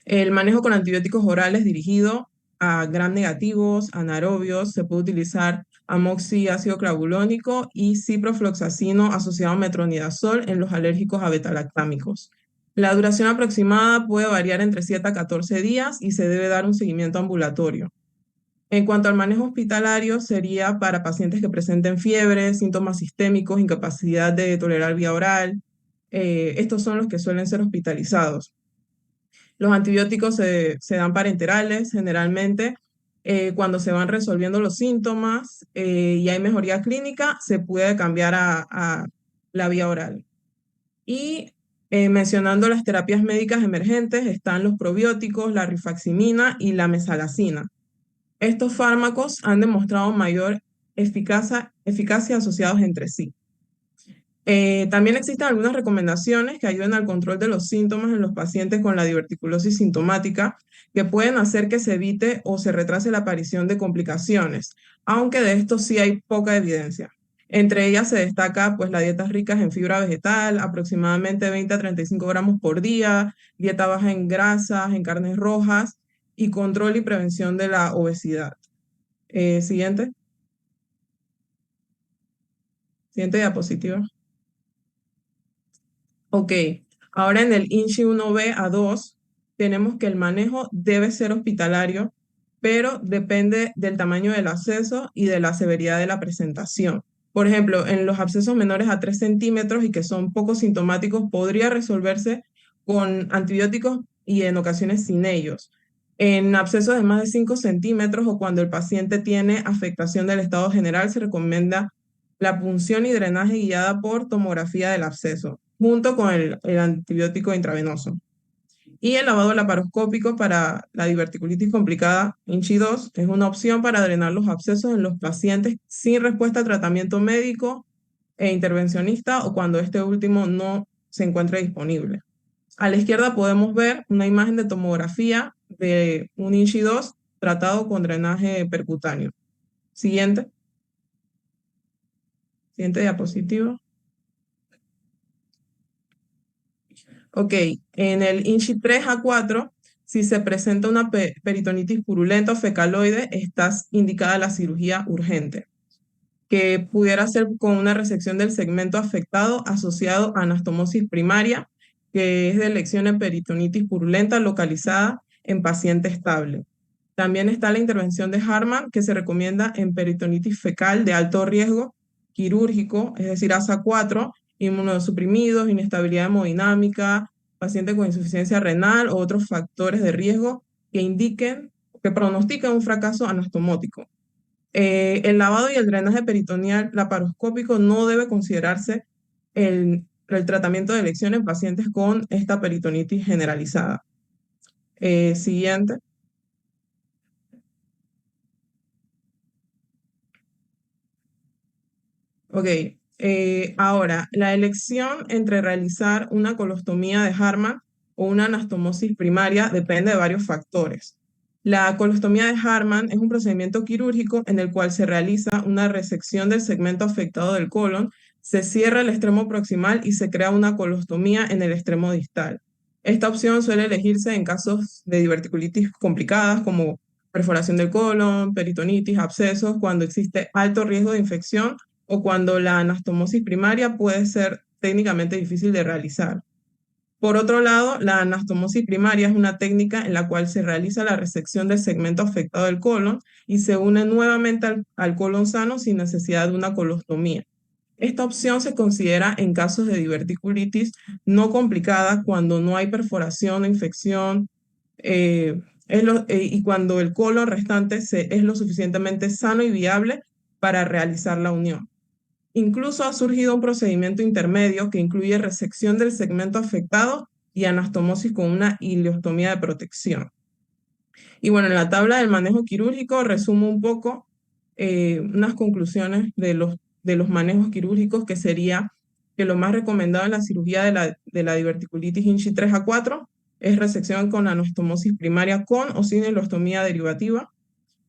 El manejo con antibióticos orales dirigido a gram negativos, anaerobios, se puede utilizar amoxiácido clavulónico y ciprofloxacino asociado a metronidazol en los alérgicos a betalactámicos. La duración aproximada puede variar entre 7 a 14 días y se debe dar un seguimiento ambulatorio. En cuanto al manejo hospitalario, sería para pacientes que presenten fiebre, síntomas sistémicos, incapacidad de tolerar vía oral. Estos son los que suelen ser hospitalizados. Los antibióticos se dan parenterales generalmente. Cuando se van resolviendo los síntomas y hay mejoría clínica, se puede cambiar a la vía oral. Y mencionando las terapias médicas emergentes, están los probióticos, la rifaximina y la mesalazina. Estos fármacos han demostrado mayor eficacia asociados entre sí. También existen algunas recomendaciones que ayudan al control de los síntomas en los pacientes con la diverticulosis sintomática que pueden hacer que se evite o se retrase la aparición de complicaciones, aunque de esto sí hay poca evidencia. Entre ellas se destaca pues, las dietas ricas en fibra vegetal, aproximadamente 20 a 35 gramos por día, dieta baja en grasas, en carnes rojas y control y prevención de la obesidad. Siguiente. Siguiente diapositiva. Ok, ahora en el INSHI 1B a 2 tenemos que el manejo debe ser hospitalario, pero depende del tamaño del absceso y de la severidad de la presentación. Por ejemplo, en los abscesos menores a 3 centímetros y que son poco sintomáticos, podría resolverse con antibióticos y en ocasiones sin ellos. En abscesos de más de 5 centímetros o cuando el paciente tiene afectación del estado general, se recomienda la punción y drenaje guiada por tomografía del absceso, junto con el antibiótico intravenoso. Y el lavado laparoscópico para la diverticulitis complicada, INSHI 2, es una opción para drenar los abscesos en los pacientes sin respuesta a tratamiento médico e intervencionista o cuando este último no se encuentre disponible. A la izquierda podemos ver una imagen de tomografía de un INSHI 2 tratado con drenaje percutáneo. Siguiente. Siguiente diapositiva. Ok, en el INSHI 3 a 4, si se presenta una peritonitis purulenta o fecaloide, está indicada la cirugía urgente, que pudiera ser con una resección del segmento afectado asociado a anastomosis primaria, que es de elección en peritonitis purulenta localizada en paciente estable. También está la intervención de Hartmann, que se recomienda en peritonitis fecal de alto riesgo quirúrgico, es decir, ASA 4, inmunosuprimidos, inestabilidad hemodinámica, paciente con insuficiencia renal o otros factores de riesgo que pronostiquen un fracaso anastomótico. El lavado y el drenaje peritoneal laparoscópico no debe considerarse el tratamiento de elección en pacientes con esta peritonitis generalizada. Siguiente. Ok, ahora, la elección entre realizar una colostomía de Hartmann o una anastomosis primaria depende de varios factores. La colostomía de Hartmann es un procedimiento quirúrgico en el cual se realiza una resección del segmento afectado del colon, se cierra el extremo proximal y se crea una colostomía en el extremo distal. Esta opción suele elegirse en casos de diverticulitis complicadas como perforación del colon, peritonitis, abscesos, cuando existe alto riesgo de infección o cuando la anastomosis primaria puede ser técnicamente difícil de realizar. Por otro lado, la anastomosis primaria es una técnica en la cual se realiza la resección del segmento afectado del colon y se une nuevamente al colon sano sin necesidad de una colostomía. Esta opción se considera en casos de diverticulitis no complicada cuando no hay perforación o infección y cuando el colon restante es lo suficientemente sano y viable para realizar la unión. Incluso ha surgido un procedimiento intermedio que incluye resección del segmento afectado y anastomosis con una ileostomía de protección. Y bueno, en la tabla del manejo quirúrgico resumo un poco unas conclusiones de los manejos quirúrgicos, que sería que lo más recomendado en la cirugía de la diverticulitis Hinchey 3 a 4 es resección con anastomosis primaria con o sin ileostomía derivativa.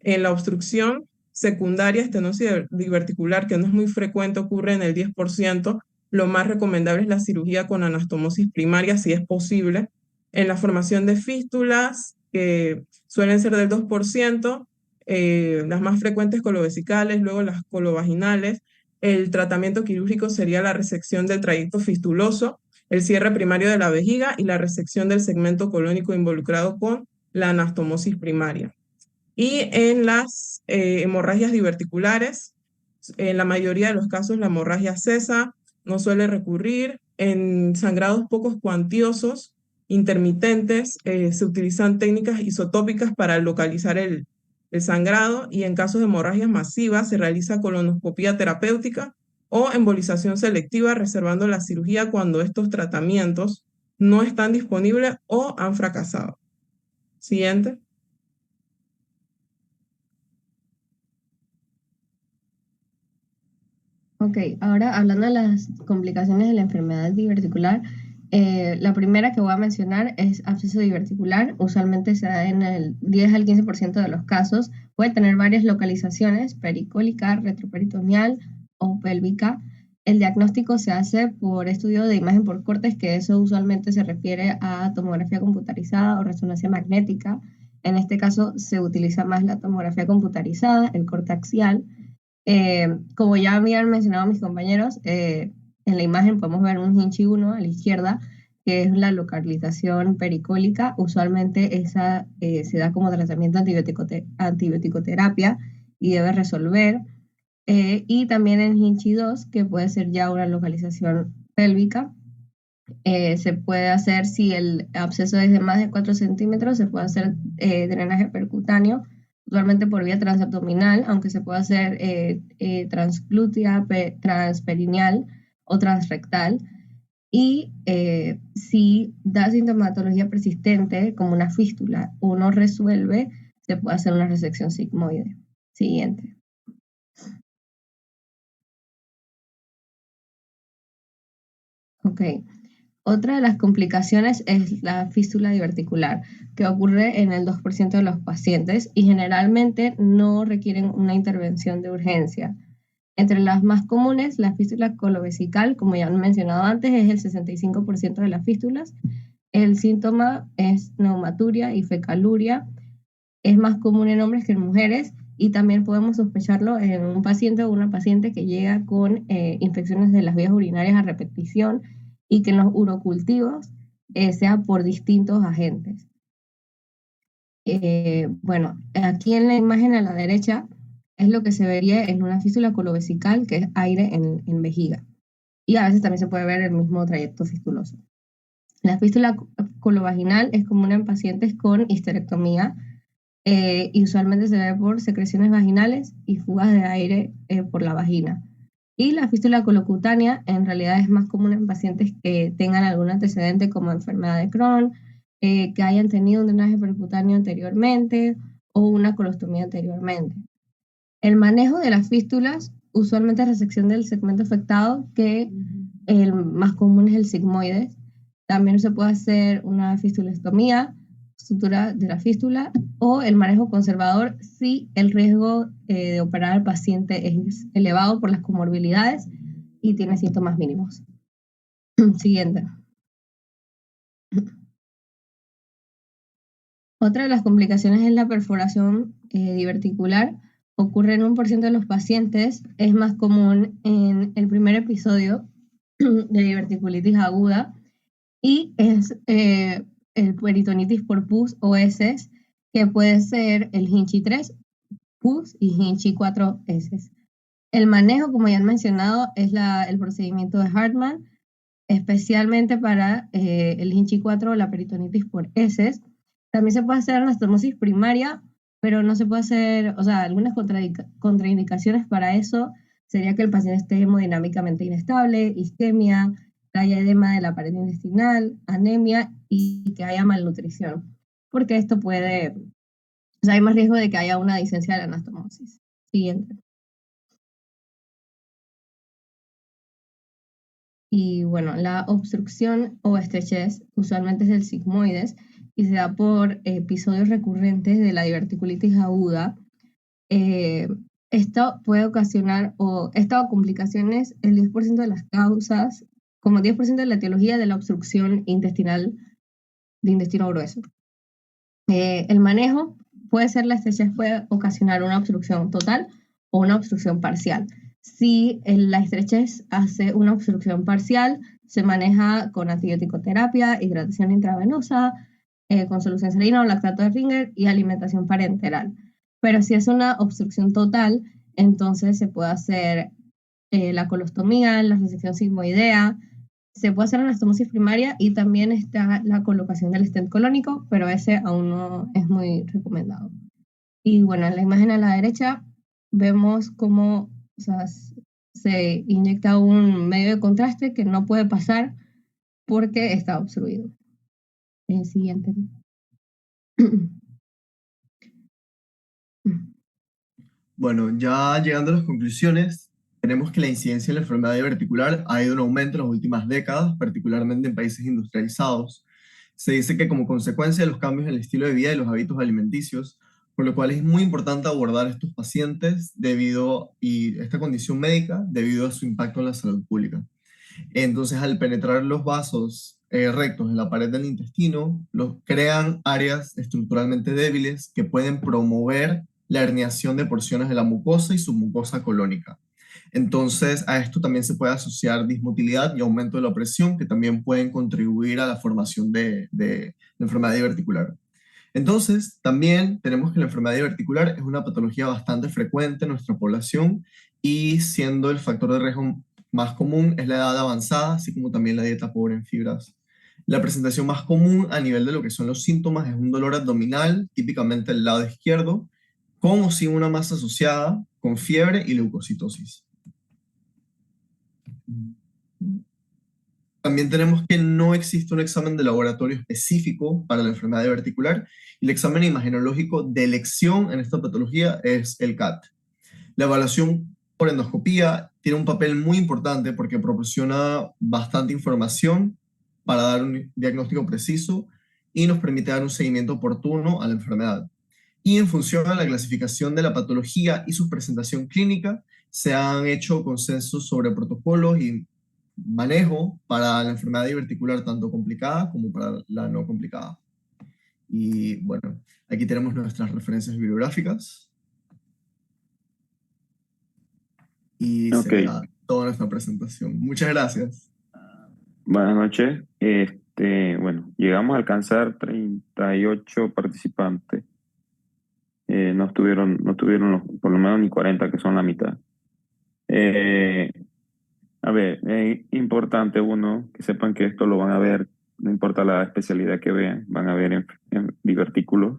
En la obstrucción secundaria, estenosis diverticular, que no es muy frecuente, ocurre en el 10%, lo más recomendable es la cirugía con anastomosis primaria, si es posible. En la formación de fístulas, que suelen ser del 2%, las más frecuentes colovesicales, luego las colovaginales, el tratamiento quirúrgico sería la resección del trayecto fistuloso, el cierre primario de la vejiga y la resección del segmento colónico involucrado con la anastomosis primaria. Y en las hemorragias diverticulares, en la mayoría de los casos la hemorragia cesa, no suele recurrir. En sangrados pocos cuantiosos, intermitentes, se utilizan técnicas isotópicas para localizar el sangrado, y en casos de hemorragias masivas se realiza colonoscopía terapéutica o embolización selectiva, reservando la cirugía cuando estos tratamientos no están disponibles o han fracasado. Siguiente. Ok, ahora hablando de las complicaciones de la enfermedad diverticular, la primera que voy a mencionar es absceso diverticular. Usualmente se da en el 10 al 15% de los casos. Puede tener varias localizaciones: pericólica, retroperitoneal o pélvica. El diagnóstico se hace por estudio de imagen por cortes, que eso usualmente se refiere a tomografía computarizada o resonancia magnética. En este caso se utiliza más la tomografía computarizada, el corte axial. Como ya habían mencionado mis compañeros, en la imagen podemos ver un Hinchey 1 a la izquierda, que es la localización pericólica. Usualmente esa se da como tratamiento antibioticoterapia y debe resolver. Y también en Hinchey 2, que puede ser ya una localización pélvica. Se puede hacer, si el absceso es de más de 4 centímetros, se puede hacer drenaje percutáneo, usualmente por vía transabdominal, aunque se puede hacer transglútea, transperineal o transrectal. Y si da sintomatología persistente, como una fístula, o no resuelve, se puede hacer una resección sigmoide. Siguiente. Ok. Otra de las complicaciones es la fístula diverticular, que ocurre en el 2% de los pacientes y generalmente no requieren una intervención de urgencia. Entre las más comunes, la fístula colovesical, como ya han mencionado antes, es el 65% de las fístulas. El síntoma es neumaturia y fecaluria. Es más común en hombres que en mujeres, y también podemos sospecharlo en un paciente o una paciente que llega con infecciones de las vías urinarias a repetición, y que en los urocultivos sea por distintos agentes. Bueno, aquí en la imagen a la derecha es lo que se vería en una fístula colovesical, que es aire en vejiga. Y a veces también se puede ver el mismo trayecto fistuloso. La fístula colovaginal es común en pacientes con histerectomía, y usualmente se ve por secreciones vaginales y fugas de aire por la vagina. Y la fístula colocutánea en realidad es más común en pacientes que tengan algún antecedente como enfermedad de Crohn, que hayan tenido un drenaje percutáneo anteriormente o una colostomía anteriormente. El manejo de las fístulas usualmente es resección del segmento afectado, que el más común es el sigmoide. También se puede hacer una fistulestomía, sutura de la fístula, o el manejo conservador si el riesgo de operar al paciente es elevado por las comorbilidades y tiene síntomas mínimos. Siguiente. Otra de las complicaciones es la perforación diverticular. Ocurre en 1% de los pacientes. Es más común en el primer episodio de diverticulitis aguda, y es el peritonitis por pus o heces, que puede ser el Hinchey 3 pus y Hinchey 4 heces. El manejo, como ya han mencionado, es el procedimiento de Hartmann, especialmente para el Hinchey 4 o la peritonitis por heces. También se puede hacer anastomosis primaria, pero no se puede hacer, o sea, algunas contraindicaciones para eso sería que el paciente esté hemodinámicamente inestable, isquemia, que haya edema de la pared intestinal, anemia y que haya malnutrición, porque esto puede, o sea, hay más riesgo de que haya una disencia de la anastomosis. Siguiente. Y bueno, la obstrucción o estrechez usualmente es del sigmoides y se da por episodios recurrentes de la diverticulitis aguda. Esto puede ocasionar o esta complicaciones el 10% de las causas, como 10% de la etiología de la obstrucción intestinal de intestino grueso. El manejo puede ser la estrechez, puede ocasionar una obstrucción total o una obstrucción parcial. Si la estrechez hace una obstrucción parcial, se maneja con antibiótico-terapia, hidratación intravenosa, con solución salina o lactato de Ringer y alimentación parenteral. Pero si es una obstrucción total, entonces se puede hacer la colostomía, la resección sigmoidea, se puede hacer anastomosis primaria y también está la colocación del stent colónico, pero ese aún no es muy recomendado. Y bueno, en la imagen a la derecha vemos cómo, o sea, se inyecta un medio de contraste que no puede pasar porque está obstruido. El siguiente. Bueno, ya llegando a las conclusiones, tenemos que la incidencia de la enfermedad diverticular ha ido en aumento en las últimas décadas, particularmente en países industrializados. Se dice que como consecuencia de los cambios en el estilo de vida y los hábitos alimenticios, por lo cual es muy importante abordar a estos pacientes y esta condición médica debido a su impacto en la salud pública. Entonces, al penetrar los vasos rectos en la pared del intestino, crean áreas estructuralmente débiles que pueden promover la herniación de porciones de la mucosa y submucosa colónica. Entonces, a esto también se puede asociar dismotilidad y aumento de la presión, que también pueden contribuir a la formación de la enfermedad diverticular. Entonces, también tenemos que la enfermedad diverticular es una patología bastante frecuente en nuestra población y siendo el factor de riesgo más común es la edad avanzada, así como también la dieta pobre en fibras. La presentación más común a nivel de lo que son los síntomas es un dolor abdominal, típicamente del lado izquierdo, con o sin una masa asociada, con fiebre y leucocitosis. También tenemos que no existe un examen de laboratorio específico para la enfermedad diverticular y el examen imagenológico de elección en esta patología es el CAT. La evaluación por endoscopía tiene un papel muy importante porque proporciona bastante información para dar un diagnóstico preciso y nos permite dar un seguimiento oportuno a la enfermedad. Y en función a la clasificación de la patología y su presentación clínica, se han hecho consensos sobre protocolos y manejo para la enfermedad diverticular tanto complicada como para la no complicada. Y bueno, aquí tenemos nuestras referencias bibliográficas. Y sería toda nuestra presentación. Muchas gracias. Buenas noches. Bueno, llegamos a alcanzar 38 participantes. No tuvieron por lo menos ni 40, que son la mitad. A ver, es importante que sepan que esto lo van a ver, no importa la especialidad que vean, van a ver en divertículos.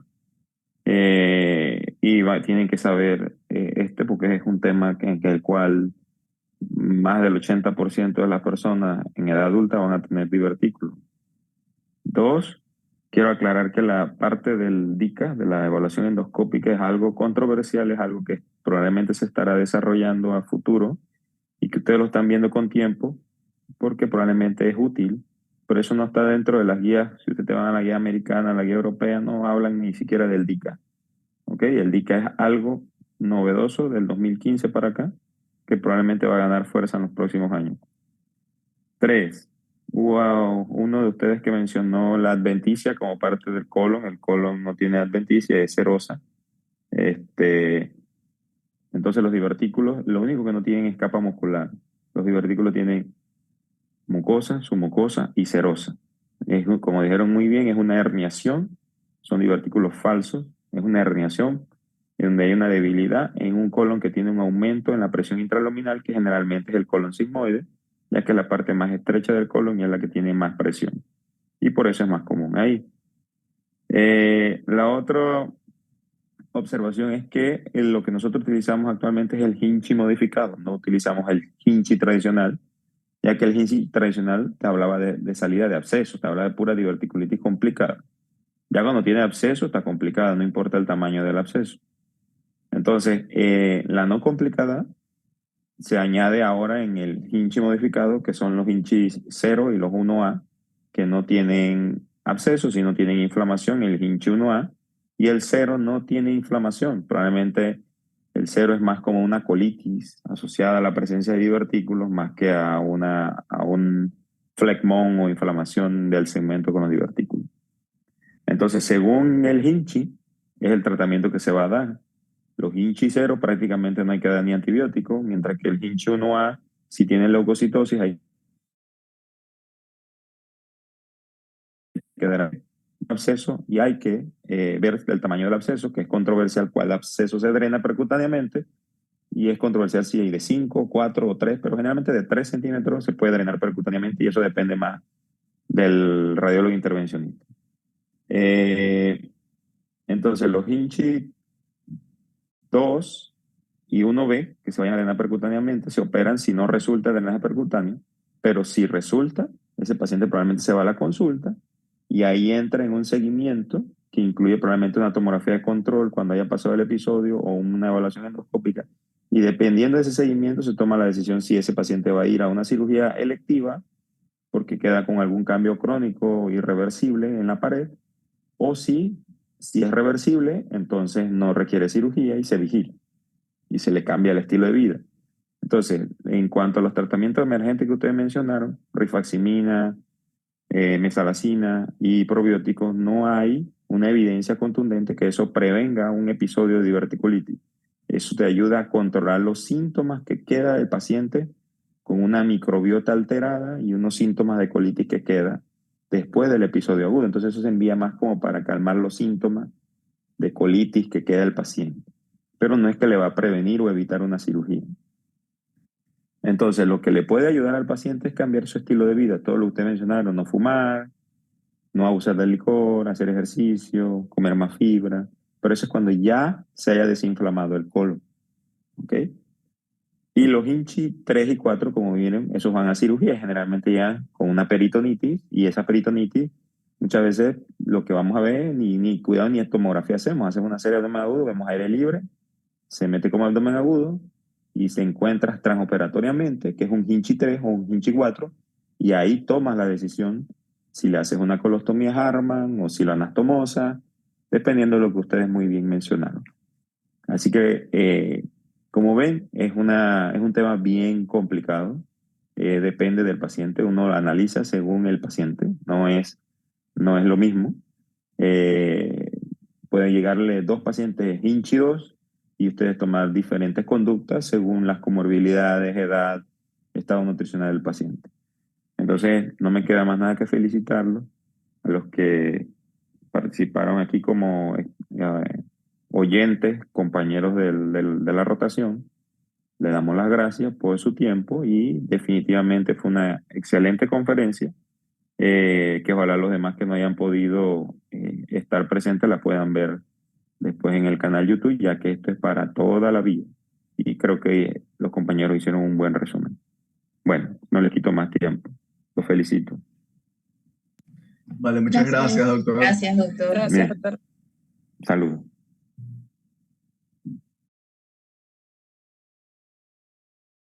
Tienen que saber porque es un tema en el cual más del 80% de las personas en edad adulta van a tener divertículos. 2, quiero aclarar que la parte del DICA, de la evaluación endoscópica, es algo controversial, es algo que probablemente se estará desarrollando a futuro y que ustedes lo están viendo con tiempo porque probablemente es útil, pero eso no está dentro de las guías. Si ustedes van a la guía americana, a la guía europea, no hablan ni siquiera del DICA. ¿Ok? El DICA es algo novedoso del 2015 para acá, que probablemente va a ganar fuerza en los próximos años. 3, hubo uno de ustedes que mencionó la adventicia como parte del colon. El colon no tiene adventicia, es serosa. Entonces los divertículos, lo único que no tienen es capa muscular. Los divertículos tienen mucosa, submucosa y serosa. Como dijeron muy bien, es una herniación, son divertículos falsos, es una herniación en donde hay una debilidad en un colon que tiene un aumento en la presión intraluminal, que generalmente es el colon sigmoide, ya que es la parte más estrecha del colon y es la que tiene más presión. Y por eso es más común ahí. La otra observación es que lo que nosotros utilizamos actualmente es el Hinchi modificado, no utilizamos el Hinchi tradicional, ya que el Hinchi tradicional te hablaba de salida de abscesos, te hablaba de pura diverticulitis complicada. Ya cuando tiene absceso está complicada, no importa el tamaño del absceso. Entonces, la no complicada se añade ahora en el Hinchi modificado, que son los Hinchi 0 y los 1A, que no tienen abscesos y no tienen inflamación, el Hinchi 1A, y el 0 no tiene inflamación. Probablemente el 0 es más como una colitis asociada a la presencia de divertículos más que a un flegmón o inflamación del segmento con los divertículos. Entonces, según el Hinchi, es el tratamiento que se va a dar. Los Hinchi 0 prácticamente no hay que dar ni antibiótico, mientras que el Hinchi 1A, si tiene leucocitosis, hay que dar absceso y hay que ver el tamaño del absceso, que es controversial cuál absceso se drena percutáneamente, y es controversial si hay de 5, 4 o 3, pero generalmente de 3 centímetros se puede drenar percutáneamente y eso depende más del radiólogo intervencionista. Entonces, los Hinchi 2 y 1B, que se vayan a drenar percutáneamente, se operan si no resulta el drenaje percutáneo, pero si resulta, ese paciente probablemente se va a la consulta y ahí entra en un seguimiento que incluye probablemente una tomografía de control cuando haya pasado el episodio o una evaluación endoscópica. Y dependiendo de ese seguimiento se toma la decisión si ese paciente va a ir a una cirugía electiva porque queda con algún cambio crónico irreversible en la pared, o si es reversible, entonces no requiere cirugía y se vigila y se le cambia el estilo de vida. Entonces, en cuanto a los tratamientos emergentes que ustedes mencionaron, rifaximina, mesalazina y probióticos, no hay una evidencia contundente que eso prevenga un episodio de diverticulitis. Eso te ayuda a controlar los síntomas que queda del paciente con una microbiota alterada y unos síntomas de colitis que queda después del episodio agudo. Entonces eso se envía más como para calmar los síntomas de colitis que queda el paciente. Pero no es que le va a prevenir o evitar una cirugía. Entonces, lo que le puede ayudar al paciente es cambiar su estilo de vida. Todo lo que ustedes mencionaron, no fumar, no abusar del licor, hacer ejercicio, comer más fibra. Pero eso es cuando ya se haya desinflamado el colon. ¿Ok? Y los Hinchi 3 y 4, como vienen, esos van a cirugía, generalmente ya con una peritonitis. Y esa peritonitis, muchas veces lo que vamos a ver, ni cuidado ni tomografía hacemos una serie de abdomen agudo, vemos aire libre, se mete como abdomen agudo, y se encuentra transoperatoriamente, que es un Hinchi 3 o un Hinchi 4, y ahí tomas la decisión si le haces una colostomía Hartmann o si la anastomosa, dependiendo de lo que ustedes muy bien mencionaron. Así que, como ven, es un tema bien complicado, depende del paciente, uno lo analiza según el paciente, no es lo mismo. Pueden llegarle 2 pacientes Hinchi 2, y ustedes tomar diferentes conductas según las comorbilidades, edad, estado nutricional del paciente. Entonces, no me queda más nada que felicitarlos a los que participaron aquí como oyentes, compañeros de la rotación. Le damos las gracias por su tiempo y definitivamente fue una excelente conferencia que ojalá los demás que no hayan podido estar presentes la puedan ver después en el canal YouTube, ya que esto es para toda la vida. Y creo que los compañeros hicieron un buen resumen. Bueno, no les quito más tiempo. Los felicito. Vale, muchas gracias, doctor. Gracias, doctor. Gracias, doctor. Saludos.